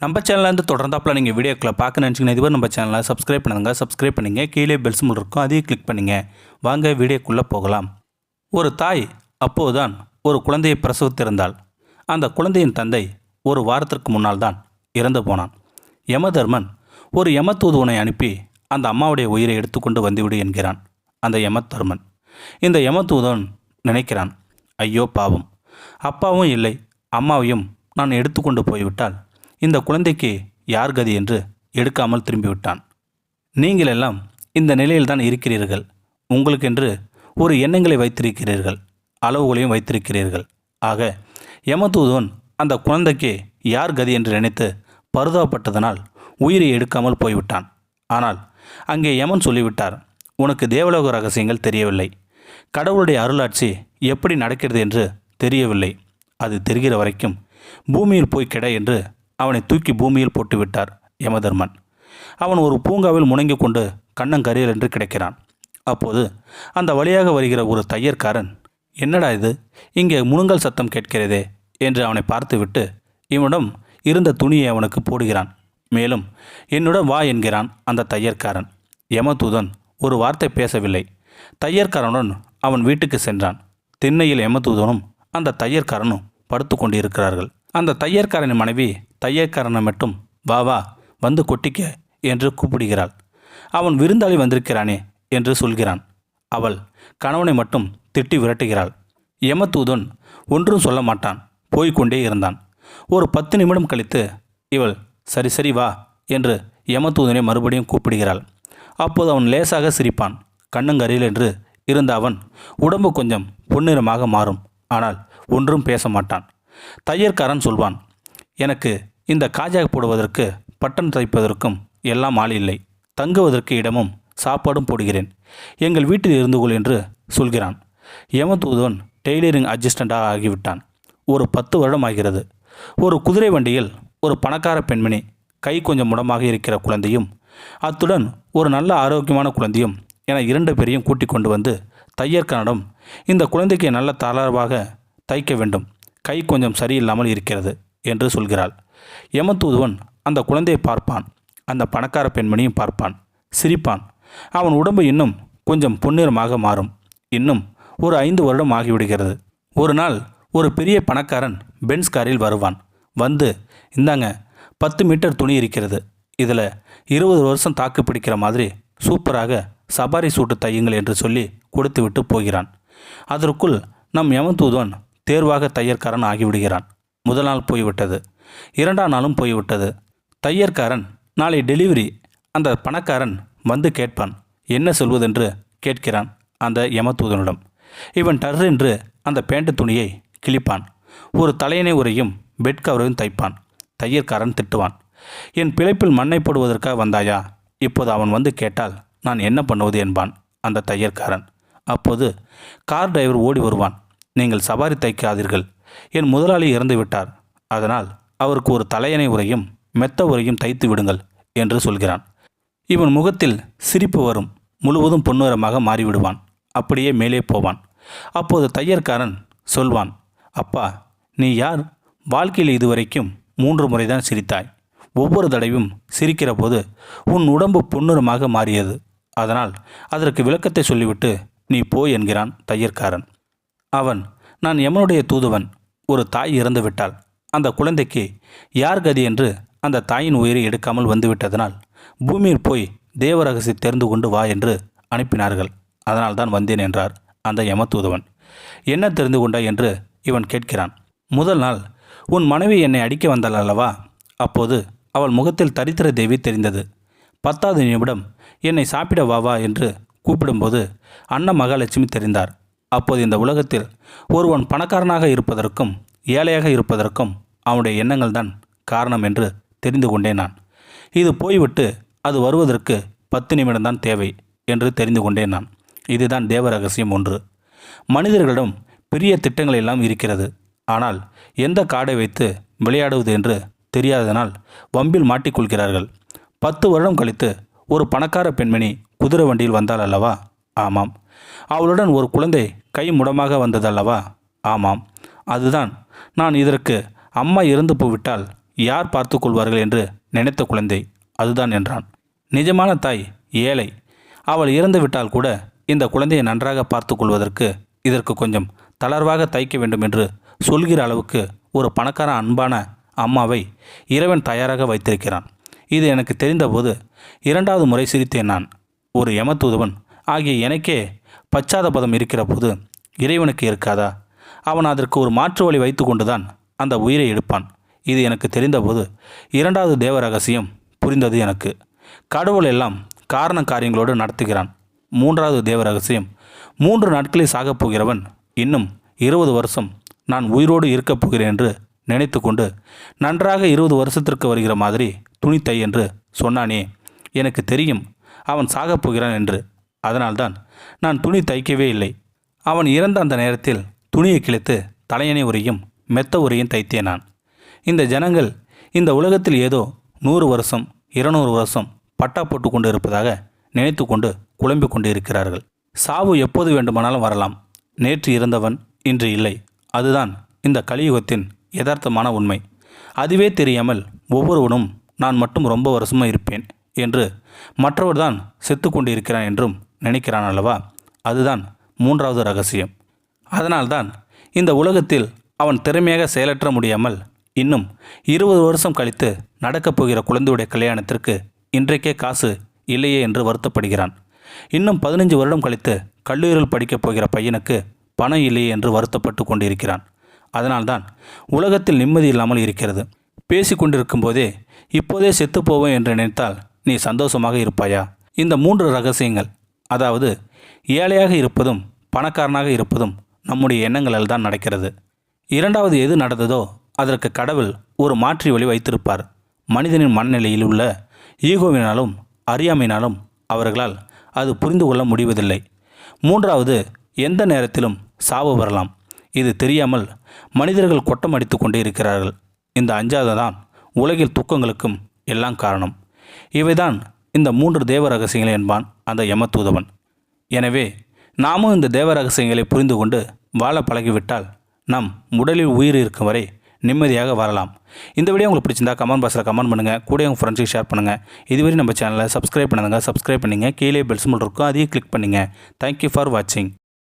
நம்ம சேனல்லேருந்து தொடர்ந்தாப்பில் நீங்கள் வீடியோக்களை பார்க்க நினச்சிங்கன்னா இதுவரை நம்ம சேனலை சப்ஸ்கிரைப் பண்ணுங்கள் கீழே பெல் சிம்பிள் இருக்கும் அதையும் கிளிக் பண்ணுங்கள். வாங்க வீடியோக்குள்ளே போகலாம். ஒரு தாய் அப்போதுதான் ஒரு குழந்தையை பிரசவித்திருந்தாள். அந்த குழந்தையின் தந்தை ஒரு வாரத்திற்கு முன்னால் தான் இறந்து போனான். யமதர்மன் ஒரு யமதூதுவனை அனுப்பி அந்த அம்மாவுடைய உயிரை எடுத்துக்கொண்டு வந்துவிடு என்கிறான் அந்த யமதர்மன். இந்த யமதூதன் நினைக்கிறான், ஐயோ பாவம், அப்பாவும் இல்லை அம்மாவையும் நான் எடுத்துக்கொண்டு போய்விட்டால் இந்த குழந்தைக்கு யார் கதி என்று எடுக்காமல் திரும்பிவிட்டான். நீங்கள் எல்லாம் இந்த நிலையில்தான் இருக்கிறீர்கள். உங்களுக்கென்று ஒரு எண்ணங்களை வைத்திருக்கிறீர்கள், அளவுகளையும் வைத்திருக்கிறீர்கள். ஆக யமதூதன் அந்த குழந்தைக்கு யார் கதி என்று நினைத்து பரிதாபப்பட்டதனால் உயிரை எடுக்காமல் போய்விட்டான். ஆனால் அங்கே யமன் சொல்லிவிட்டார், உனக்கு தேவலோக ரகசியங்கள் தெரியவில்லை, கடவுளுடைய அருளாட்சி எப்படி நடக்கிறது என்று தெரியவில்லை. அது தெரிகிற வரைக்கும் பூமியில் போய் கிட என்று அவனை தூக்கி பூமியில் போட்டுவிட்டார் யமதர்மன். அவன் ஒரு பூங்காவில் முணங்கி கொண்டு கண்ணங்கரியல் என்று கிடக்கிறான். அப்போது அந்த வழியாக வருகிற ஒரு தையற்காரன், என்னடா இது, இங்கே முணுங்கல் சத்தம் கேட்கிறதே என்று அவனை பார்த்துவிட்டு இவனிடம் இருந்த துணியை அவனுக்கு போடுகிறான். மேலும் என்னுடன் வா என்கிறான் அந்த தையற்காரன். யமதூதன் ஒரு வார்த்தை பேசவில்லை. தையற்காரனுடன் அவன் வீட்டுக்கு சென்றான். திண்ணையில் யமதூதனும் அந்த தையற்காரனும் படுத்து கொண்டு இருக்கிறார்கள். அந்த தையற்காரனின் மனைவி தையற்காரனை மட்டும் வா வா வந்து கொட்டிக்க என்று கூப்பிடுகிறாள். அவன் விருந்தாளி வந்திருக்கிறானே என்று சொல்கிறான். அவள் கணவனை மட்டும் திட்டி விரட்டுகிறாள். யமதூதன் ஒன்றும் சொல்ல மாட்டான், போய்கொண்டே இருந்தான். ஒரு 10 நிமிடம் கழித்து இவள் சரி சரி வா என்று யமதூதனை மறுபடியும் கூப்பிடுகிறாள். அப்போது அவன் லேசாக சிரிப்பான். கண்ணங்கரையில் என்று இருந்த அவன் உடம்பு கொஞ்சம் பொன்னிறமாக மாறும். ஆனால் ஒன்றும் பேச மாட்டான். தையற்காரன் சொல்வான், எனக்கு இந்த காஜா போடுவதற்கு பட்டன் தைப்பதற்கும் எல்லாம் ஆள் இல்லை, தங்குவதற்கு இடமும் சாப்பாடும் போடுகிறேன், எங்கள் வீட்டில் இருந்து கொள் என்று சொல்கிறான். யமதூதன் டெய்லரிங் அசிஸ்டண்டாக ஆகிவிட்டான். ஒரு 10 வருடம் ஆகிறது. ஒரு குதிரை வண்டியில் ஒரு பணக்கார பெண்மணி, கை கொஞ்சம் முடமாக இருக்கிற குழந்தையும் அத்துடன் ஒரு நல்ல ஆரோக்கியமான குழந்தையும் என 2 பேரையும் கூட்டிக் கொண்டு வந்து தையற்காரனிடம், இந்த குழந்தைக்கு நல்ல தளர்வாக தைக்க வேண்டும், கை கொஞ்சம் சரியில்லாமல் இருக்கிறது என்று சொல்கிறாள். யமதூதுவன் அந்த குழந்தையை பார்ப்பான், அந்த பணக்கார பெண்மணியும் பார்ப்பான், சிரிப்பான். அவன் உடம்பு இன்னும் கொஞ்சம் பொன்னிறமாக மாறும். இன்னும் ஒரு 5 வருடம் ஆகிவிடுகிறது. ஒரு நாள் ஒரு பெரிய பணக்காரன் பென்ஸ் காரில் வருவான். வந்து, இந்தாங்க 10 மீட்டர் துணி இருக்கிறது, இதில் 20 வருஷம் தாக்கு பிடிக்கிற மாதிரி சூப்பராக சபாரி சூட்டு தையுங்கள் என்று சொல்லி கொடுத்து விட்டு போகிறான். அதற்குள் நம் யமதூதன் தேர்வாக தையற்காரன் ஆகிவிடுகிறான். முதல் நாள் போய்விட்டது, 2ஆம் நாளும் போய்விட்டது. தையற்காரன் நாளை டெலிவரி. அந்த பணக்காரன் வந்து கேட்பான், என்ன சொல்வதென்று கேட்கிறான் அந்த யமதூதனிடம். இவன் டர் என்று அந்த பேண்ட் துணியை கிழிப்பான். ஒரு தலையணை உரையும் பெட் கவரையும் தைப்பான். தையற்காரன் திட்டுவான், என் பிழைப்பில் மண்ணை போடுவதற்காக வந்தாயா? இப்போது அவன் வந்து கேட்டால் நான் என்ன பண்ணுவது என்பான் அந்த தையற்காரன். அப்போது கார் டிரைவர் ஓடி வருவான், நீங்கள் சவாரி தைக்காதீர்கள், என் முதலாளி இறந்து விட்டார், அதனால் அவருக்கு ஒரு தலையணை உரையும் மெத்த உரையும் தைத்து விடுங்கள் என்று சொல்கிறான். இவன் முகத்தில் சிரிப்பு வரும், முழுவதும் பொன்னிறமாக மாறிவிடுவான். அப்படியே மேலே போவான். அப்போது தையற்காரன் சொல்வான், அப்பா, நீ யார்? வாழ்க்கையில் இதுவரைக்கும் 3 முறைதான் சிரித்தாய். ஒவ்வொரு தடவையும் சிரிக்கிற போது உன் உடம்பு பொன்னிறமாக மாறியது. அதனால் அதற்கு விளக்கத்தை சொல்லிவிட்டு நீ போய் என்கிறான் தையற்காரன். அவன், நான் யமனுடைய தூதுவன். ஒரு தாய் இறந்து விட்டாள். அந்த குழந்தைக்கு யார் கதி என்று அந்த தாயின் உயிரை எடுக்காமல் வந்துவிட்டதனால் பூமியில் போய் தேவரகசி தெரிந்து கொண்டு வா என்று அனுப்பினார்கள். அதனால் தான் வந்தேன் என்றார் அந்த யமதூதுவன். என்ன தெரிந்து கொண்டாய் என்று இவன் கேட்கிறான். முதல் நாள் உன் மனைவி என்னை அடிக்க வந்தாள் அல்லவா? அப்போது அவள் முகத்தில் தரித்திர தேவி தெரிந்தது. 10வது நிமிடம் என்னை சாப்பிட வா என்று கூப்பிடும்போது அன்ன மகாலட்சுமி தெரிந்தார். அப்போது இந்த உலகத்தில் ஒருவன் பணக்காரனாக இருப்பதற்கும் ஏழையாக இருப்பதற்கும் அவனுடைய எண்ணங்கள் தான் காரணம் என்று தெரிந்து கொண்டேன் நான். இது போய்விட்டு அது வருவதற்கு 10 நிமிடம்தான் தேவை என்று தெரிந்து கொண்டேன் நான். இதுதான் தேவ ரகசியம் ஒன்று. மனிதர்களிடம் பெரிய திட்டங்கள் எல்லாம் இருக்கிறது. ஆனால் எந்த காடை வைத்து விளையாடுவது என்று தெரியாததனால் வம்பில் மாட்டிக்கொள்கிறார்கள். 10 வருடம் கழித்து ஒரு பணக்கார பெண்மணி குதிரை வண்டியில் வந்தாள் அல்லவா? ஆமாம். அவளுடன் ஒரு குழந்தை கை முடமாக வந்ததல்லவா? ஆமாம். அதுதான் நான் இதற்கு அம்மா இறந்து போய்விட்டால் யார் பார்த்து கொள்வார்கள் என்று நினைத்த குழந்தை அதுதான் என்றான். நிஜமான தாய் ஏழை. அவள் இறந்து விட்டால் கூட இந்த குழந்தையை நன்றாக பார்த்து கொள்வதற்கு இதற்கு கொஞ்சம் தளர்வாக தைக்க வேண்டும் என்று சொல்கிற அளவுக்கு ஒரு பணக்கார அன்பான அம்மாவை இறைவன் தயாராக வைத்திருக்கிறான். இது எனக்கு தெரிந்தபோது 2வது முறை சிரித்தேன் நான். ஒரு யமதூதவன் ஆகிய எனக்கே பச்சாதபதம் இருக்கிற போது இறைவனுக்கு இருக்காதா? அவன் அதற்கு ஒரு மாற்று வழி வைத்து கொண்டுதான் அந்த உயிரை எடுப்பான். இது எனக்கு தெரிந்தபோது 2வது தேவ ரகசியம் புரிந்தது எனக்கு. கடவுள் எல்லாம் காரண காரியங்களோடு நடத்துகிறான். 3வது தேவ ரகசியம், 3 நாட்களில் சாகப் போகிறவன் இன்னும் 20 வருஷம் நான் உயிரோடு இருக்கப் போகிறேன் என்று நினைத்து கொண்டு நன்றாக 20 வருஷத்திற்கு வருகிற மாதிரி துணி தை என்று சொன்னானே. எனக்கு தெரியும் அவன் சாகப் போகிறான் என்று. அதனால்தான் நான் துணி தைக்கவே இல்லை. அவன் இறந்த அந்த நேரத்தில் துணியை கிழித்து தலையணை உரையும் மெத்த உரையும் தைத்தேன் நான். இந்த ஜனங்கள் இந்த உலகத்தில் ஏதோ 100 வருஷம் 200 வருஷம் பட்டா போட்டு கொண்டு இருப்பதாக நினைத்து கொண்டு குழம்பிக் கொண்டு இருக்கிறார்கள். சாவு எப்போது வேண்டுமானாலும் வரலாம். நேற்று இருந்தவன் இன்று இல்லை. அதுதான் இந்த கலியுகத்தின் யதார்த்தமான உண்மை. அதுவே தெரியாமல் ஒவ்வொருவனும் நான் மட்டும் ரொம்ப வருஷமாக இருப்பேன் என்று மற்றவர் தான் செத்து கொண்டு இருக்கிறான் என்றும் நினைக்கிறான் அல்லவா? அதுதான் 3வது ரகசியம். அதனால்தான் இந்த உலகத்தில் அவன் திறமையாக செயலற்ற முடியாமல் இன்னும் 20 வருஷம் கழித்து நடக்கப் போகிற குழந்தையுடைய கல்யாணத்திற்கு இன்றைக்கே காசு இல்லையே என்று வருத்தப்படுகிறான். இன்னும் 15 வருடம் கழித்து கல்லூரியில் படிக்கப் போகிற பையனுக்கு பணம் இல்லையே என்று வருத்தப்பட்டு கொண்டிருக்கிறான். அதனால்தான் உலகத்தில் நிம்மதி இல்லாமல் இருக்கிறது. பேசி கொண்டிருக்கும் போதே இப்போதே செத்துப்போவேன் என்று நினைத்தால் நீ சந்தோஷமாக இருப்பாயா? இந்த 3 ரகசியங்கள், அதாவது ஏழையாக இருப்பதும் பணக்காரனாக இருப்பதும் நம்முடைய எண்ணங்களால் தான் நடக்கிறது. 2வது எது நடந்ததோ அதற்கு கடவுள் ஒரு மாற்றி வழி வைத்திருப்பார். மனிதனின் மனநிலையில் உள்ள ஈகோவினாலும் அறியாமையினாலும் அவர்களால் அது புரிந்து கொள்ள முடிவதில்லை. 3வது, எந்த நேரத்திலும் சாவு வரலாம். இது தெரியாமல் மனிதர்கள் கொட்டம் அடித்து கொண்டே இருக்கிறார்கள். இந்த அஞ்சாததான் உலகில் துக்கங்களுக்கும் எல்லாம் காரணம். இவைதான் இந்த 3 தேவ ரகசியங்கள் என்பான் அந்த யமதூதவன். எனவே நாமும் இந்த தேவ ரகசியங்களை புரிந்து கொண்டு வாழ பழகிவிட்டால் நம் உடலில் உயிர் இருக்கும் வரை நிம்மதியாக வாழலாம். இந்த வீடியோ உங்களுக்கு பிடிச்சிருந்தா கமெண்ட் பாக்ஸில் கமெண்ட் பண்ணுங்கள். கூட உங்கள் ஃப்ரெண்ட்ஸுக்கு ஷேர் பண்ணுங்கள். இதுவரை நம்ம சேனலை சப்ஸ்கிரைப் பண்ணுங்கள். சப்ஸ்கிரைப் பண்ணிங்க. கீழே பெல் சிம்பல் இருக்கும், அதையும் கிளிக் பண்ணுங்கள். தேங்க்யூ ஃபார் வாட்சிங்.